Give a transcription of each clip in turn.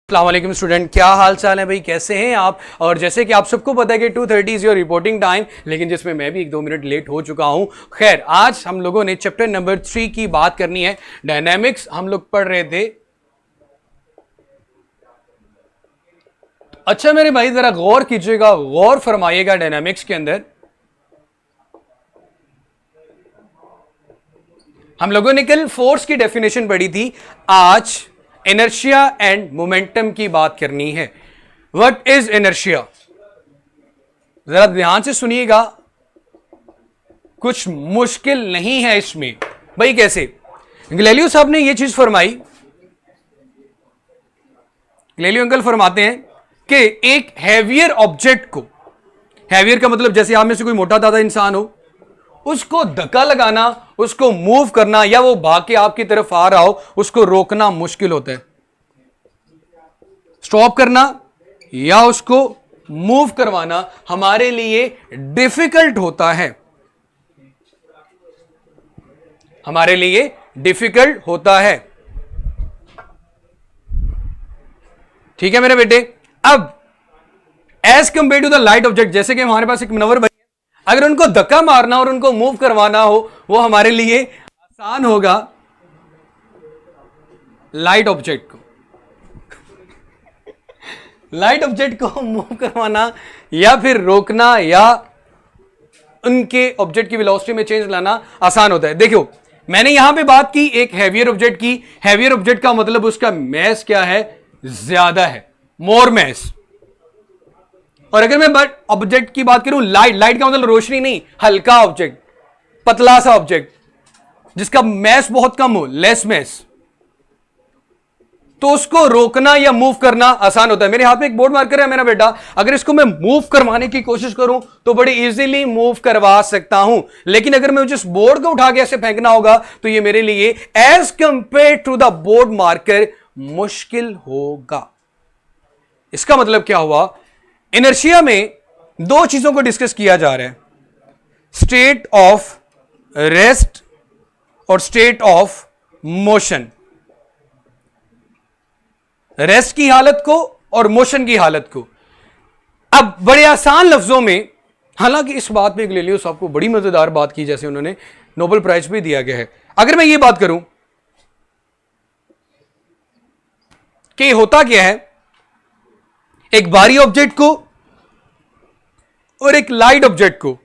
अस्सलाम वालेकुम स्टूडेंट, क्या हाल चाल है भाई, कैसे हैं आप। और जैसे कि आप सबको पता है कि 2:30 इज योर रिपोर्टिंग टाइम, लेकिन जिसमें मैं भी 1-2 मिनट लेट हो चुका हूं। खैर, आज हम लोगों ने चैप्टर नंबर 3 की बात करनी है। डायनामिक्स हम लोग पढ़ रहे थे। अच्छा मेरे भाई, जरा गौर कीजिएगा, गौर फरमाइएगा। डायनामिक्स के अंदर हम लोगों ने कल फोर्स की डेफिनेशन पढ़ी थी। आज इनर्शिया एंड मोमेंटम की बात करनी है। What is inertia? जरा ध्यान से सुनिएगा, कुछ मुश्किल नहीं है इसमें। भाई कैसे? गैलीलियो साहब ने यह चीज फरमाई। गैलीलियो अंकल फरमाते हैं कि एक हैवियर ऑब्जेक्ट को, हैवियर का मतलब जैसे आप में से कोई मोटा ताजा इंसान हो, उसको धक्का लगाना, उसको मूव करना, या वो भाग के आपकी तरफ आ रहा हो, उसको रोकना मुश्किल होता है। स्टॉप करना या उसको मूव करवाना हमारे लिए डिफिकल्ट होता है, हमारे लिए डिफिकल्ट होता है। ठीक है मेरे बेटे। अब as compared to the light object, जैसे कि हमारे पास एक मुनव्वर भाई, अगर उनको धक्का मारना और उनको मूव करवाना हो, वो हमारे लिए आसान होगा लाइट ऑब्जेक्ट को। लाइट ऑब्जेक्ट को मूव करवाना या फिर रोकना या उनके ऑब्जेक्ट की वेलोसिटी में चेंज लाना आसान होता है। देखो, मैंने यहां पे बात की एक हैवियर ऑब्जेक्ट की। हैवियर ऑब्जेक्ट का मतलब उसका मैस क्या है? ज्यादा है, मोर मैस। और अगर मैं ऑब्जेक्ट की बात करूं, लाइट का मतलब रोशनी नहीं, हल्का ऑब्जेक्ट, पतला सा ऑब्जेक्ट जिसका मैस बहुत कम हो, लेस मैस, तो उसको रोकना या मूव करना आसान होता है। मेरे हाथ में एक बोर्ड मार्कर है मेरा बेटा, अगर इसको मैं मूव करवाने की कोशिश करूं तो बड़ी इजीली मूव करवा सकता हूं, लेकिन अगर मैं जिस बोर्ड को उठा के ऐसे फेंकना होगा तो ये मेरे लिए as compared to the board marker मुश्किल होगा। इसका मतलब क्या हुआ? इनर्शिया में दो चीजों को डिस्कस किया जा रहा है, स्टेट ऑफ रेस्ट और स्टेट ऑफ मोशन। रेस्ट की हालत को और मोशन की हालत को। अब बड़े आसान लफ्जों में, हालांकि इस बात में गैलीलियो साहब को बड़ी मजेदार बात की, जैसे उन्होंने नोबेल प्राइज भी दिया गया है। अगर मैं ये बात करूं कि होता क्या है, एक भारी ऑब्जेक्ट को और एक लाइट ऑब्जेक्ट को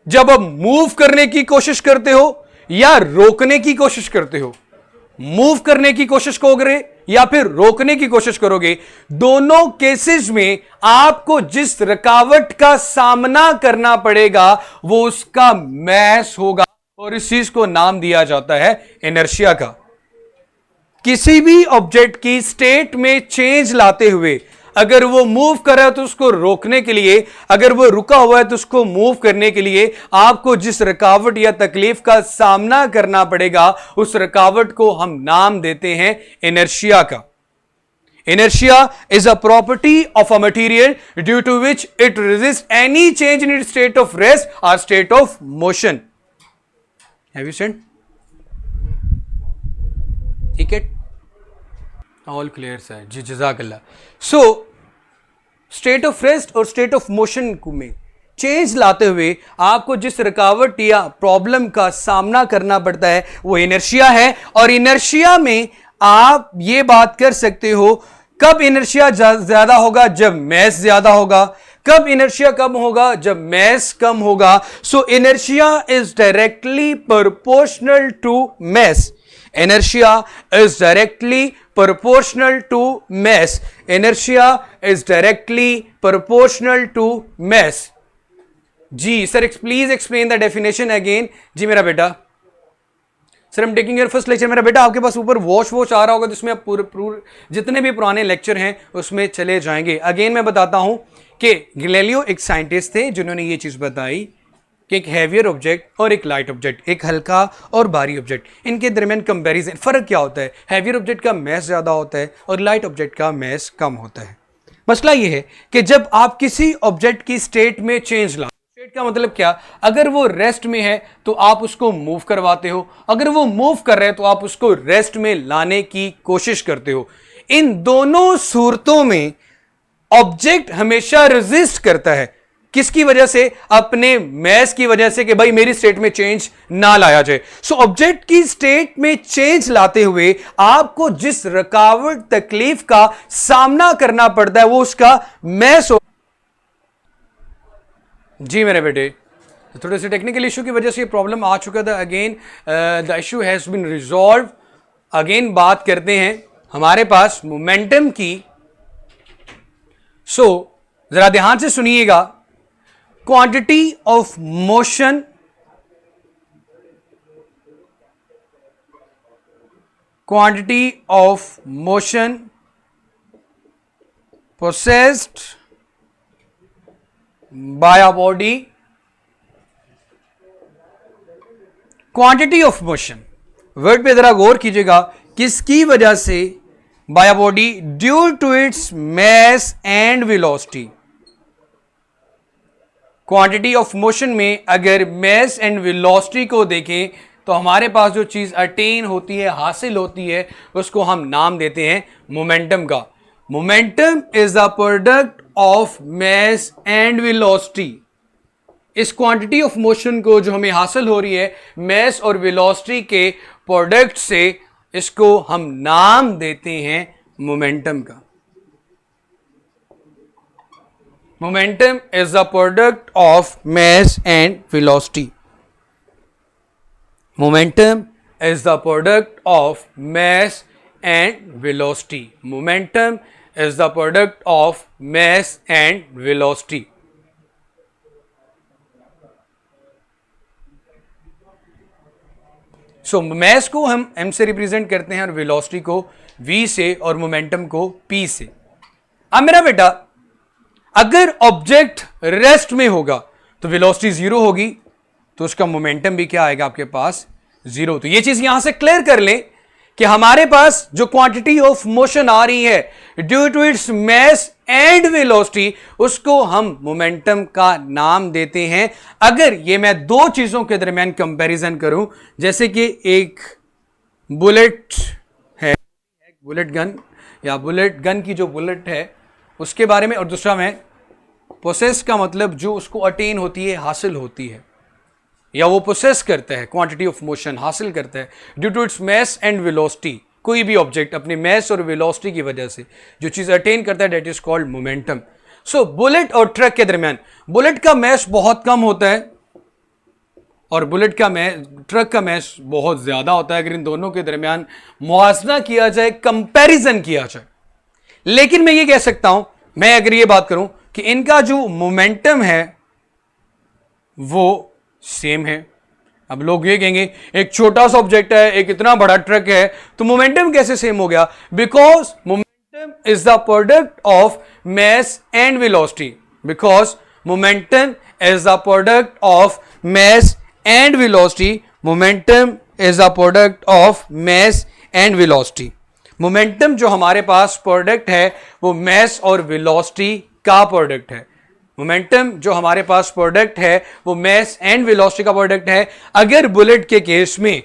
जब आप मूव करने की कोशिश करते हो या रोकने की कोशिश करते हो, मूव करने की कोशिश करोगे या फिर रोकने की कोशिश करोगे, दोनों केसेस में आपको जिस रुकावट का सामना करना पड़ेगा वो उसका मैस होगा, और इस चीज को नाम दिया जाता है इनर्शिया का। किसी भी ऑब्जेक्ट की स्टेट में चेंज लाते हुए अगर वो मूव कर रहा है तो उसको रोकने के लिए, अगर वो रुका हुआ है तो उसको मूव करने के लिए आपको जिस रुकावट या तकलीफ का सामना करना पड़ेगा, उस रुकावट को हम नाम देते हैं इनर्शिया का। Inertia is a property of a material due to which it resist any change in its state of rest और state of motion. Have you send? ठीक है, ऑल क्लियर सर जी, जज़ाकल्लाह। सो स्टेट ऑफ रेस्ट और state of motion में change लाते हुए आपको जिस रुकावट या प्रॉब्लम का सामना करना पड़ता है वो इनर्शिया है। और इनर्शिया में आप ये बात कर सकते हो, कब इनर्शिया ज्यादा होगा? जब मैस ज्यादा होगा। कब इनर्शिया कम होगा? जब मैस कम होगा। So inertia is directly proportional to mass. Inertia is directly proportional to mass. Inertia is directly proportional to mass. जी sir, please explain the definition again. जी मेरा बेटा, sir I am taking your first lecture. मेरा बेटा, आपके पास ऊपर watch आ रहा होगा, जिसमें आप जितने भी पुराने लेक्चर हैं उसमें चले जाएंगे। अगेन मैं बताता हूं कि गैलीलियो एक साइंटिस्ट थे जिन्होंने ये चीज बताई कि एक हैवियर ऑब्जेक्ट और एक लाइट ऑब्जेक्ट, एक हल्का और भारी ऑब्जेक्ट, इनके दरमियान कंपैरिजन, फर्क क्या होता है? हैवियर ऑब्जेक्ट का मैस ज्यादा होता है और लाइट ऑब्जेक्ट का मैस कम होता है। मसला यह है कि जब आप किसी ऑब्जेक्ट की स्टेट में चेंज ला, स्टेट का मतलब क्या? अगर वो रेस्ट में है तो आप उसको मूव करवाते हो, अगर वो मूव कर रहे हैं तो आप उसको रेस्ट में लाने की कोशिश करते हो। इन दोनों सूरतों में ऑब्जेक्ट हमेशा रेजिस्ट करता है। किसकी वजह से? अपने मैस की वजह से कि भाई मेरी स्टेट में चेंज ना लाया जाए। सो ऑब्जेक्ट की स्टेट में चेंज लाते हुए आपको जिस रुकावट तकलीफ का सामना करना पड़ता है वो उसका मैस हो। जी मेरे बेटे, थोड़े से टेक्निकल इशू की वजह से ये प्रॉब्लम आ चुका था। Again the issue has been resolve. Again बात करते हैं हमारे पास मोमेंटम की। सो जरा ध्यान से सुनिएगा। Quantity of motion possessed by a body, quantity of motion, word पे जरा गौर कीजिएगा, किसकी वजह से? By a body due to its mass and velocity. Quantity of motion में अगर मैस एंड वेलोसिटी को देखें तो हमारे पास जो चीज अटेन होती है, हासिल होती है, उसको हम नाम देते हैं मोमेंटम का। Momentum is the product of mass and velocity. इस क्वांटिटी ऑफ मोशन को जो हमें हासिल हो रही है मैस और वेलोसिटी के प्रोडक्ट से, इसको हम नाम देते हैं मोमेंटम का। Momentum is the product of mass and velocity. Momentum is the product of mass and velocity. Momentum is the product of mass and velocity. So mass को हम m से रिप्रेजेंट करते हैं और velocity को v से और momentum को p से। अब मेरा बेटा, अगर ऑब्जेक्ट रेस्ट में होगा तो वेलोसिटी जीरो होगी, तो उसका मोमेंटम भी क्या आएगा आपके पास? जीरो। तो ये चीज यहां से क्लियर कर लें कि हमारे पास जो क्वांटिटी ऑफ मोशन आ रही है due to its mass and velocity, उसको हम मोमेंटम का नाम देते हैं। अगर ये मैं दो चीजों के दरमियान कंपैरिजन करूं, जैसे कि एक बुलेट है, बुलेट गन या बुलेट गन की जो बुलेट है उसके बारे में, और दूसरा में पोसेस का मतलब जो उसको अटेन होती है, हासिल होती है, या वो पोसेस करता है, क्वांटिटी ऑफ मोशन हासिल करता है due to its mass and velocity. कोई भी ऑब्जेक्ट अपने मैस और वेलोसिटी की वजह से जो चीज अटेन करता है, that is called momentum. So bullet और ट्रक के दरमियान बुलेट का मैस बहुत कम होता है और ट्रक का मैस बहुत ज्यादा होता है। अगर इन दोनों के दरमियान मुआवजा किया जाए, कंपैरिजन किया जाए, लेकिन मैं ये कह सकता हूं, मैं अगर ये बात करूं कि इनका जो मोमेंटम है वो सेम है। अब लोग ये कहेंगे एक छोटा सा ऑब्जेक्ट है, एक इतना बड़ा ट्रक है, तो मोमेंटम कैसे सेम हो गया? Because momentum is the product of mass and velocity. Because momentum is the product of mass and velocity. Momentum is the product of mass and velocity. Momentum जो हमारे पास प्रोडक्ट है वो mess और velocity का product है। Momentum जो हमारे पास product है वो मैस एंड वेलोसिटी का प्रोडक्ट है। अगर बुलेट के केस में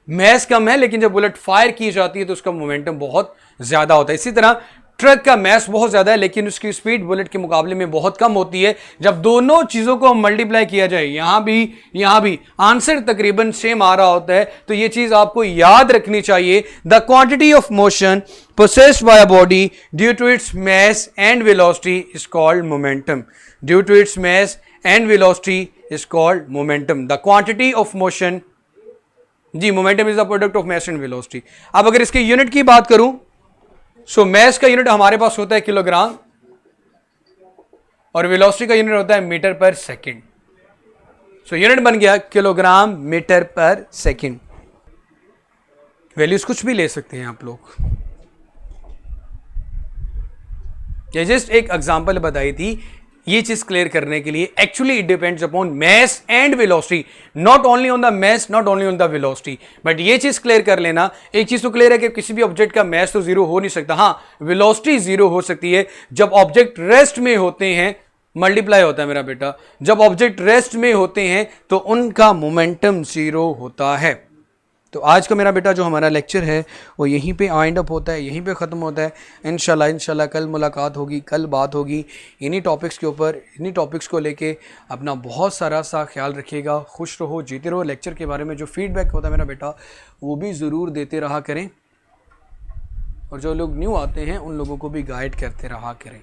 मैस कम है, लेकिन जब बुलेट फायर की जाती है तो उसका मोमेंटम बहुत ज्यादा होता है। इसी तरह ट्रक का मैस बहुत ज्यादा है लेकिन उसकी स्पीड बुलेट के मुकाबले में बहुत कम होती है। जब दोनों चीजों को मल्टीप्लाई किया जाए, यहां भी आंसर तकरीबन सेम आ रहा होता है। तो ये चीज आपको याद रखनी चाहिए। The quantity of motion possessed by a body due to its mass and velocity is called momentum. Due to its mass and velocity is called momentum. The quantity of motion, जी, momentum is the product of mass and velocity. अब अगर इसके unit की बात करूं, सो mess का unit हमारे पास होता है किलोग्राम और वेलोसिटी का यूनिट होता है मीटर पर सेकंड। सो यूनिट बन गया किलोग्राम मीटर पर सेकंड। वैल्यूज कुछ भी ले सकते हैं आप लोग। ये जस्ट एक एग्जांपल बताई थी ये चीज क्लियर करने के लिए। Actually it depends upon mass and velocity, not only on the mass, not only on the velocity. But ये चीज क्लियर कर लेना, एक चीज तो क्लियर है कि किसी भी ऑब्जेक्ट का मैस तो जीरो हो नहीं सकता। हाँ, वेलोसिटी जीरो हो सकती है जब ऑब्जेक्ट रेस्ट में होते हैं, मल्टीप्लाई होता है मेरा बेटा। जब ऑब्जेक्ट रेस्ट में होते हैं तो उनका मोमेंटम जीरो होता है। तो आज का मेरा बेटा जो हमारा लेक्चर है वो यहीं पे वाइंड अप होता है, यहीं पे ख़त्म होता है। इंशाल्लाह कल मुलाकात होगी, कल बात होगी इन्हीं टॉपिक्स के ऊपर। इन्हीं टॉपिक्स को लेके अपना बहुत सारा सा ख्याल रखिएगा, खुश रहो, जीते रहो। लेक्चर के बारे में जो फीडबैक होता है मेरा बेटा वो भी ज़रूर देते रहा करें, और जो लोग न्यू आते हैं उन लोगों को भी गाइड करते रहा करें।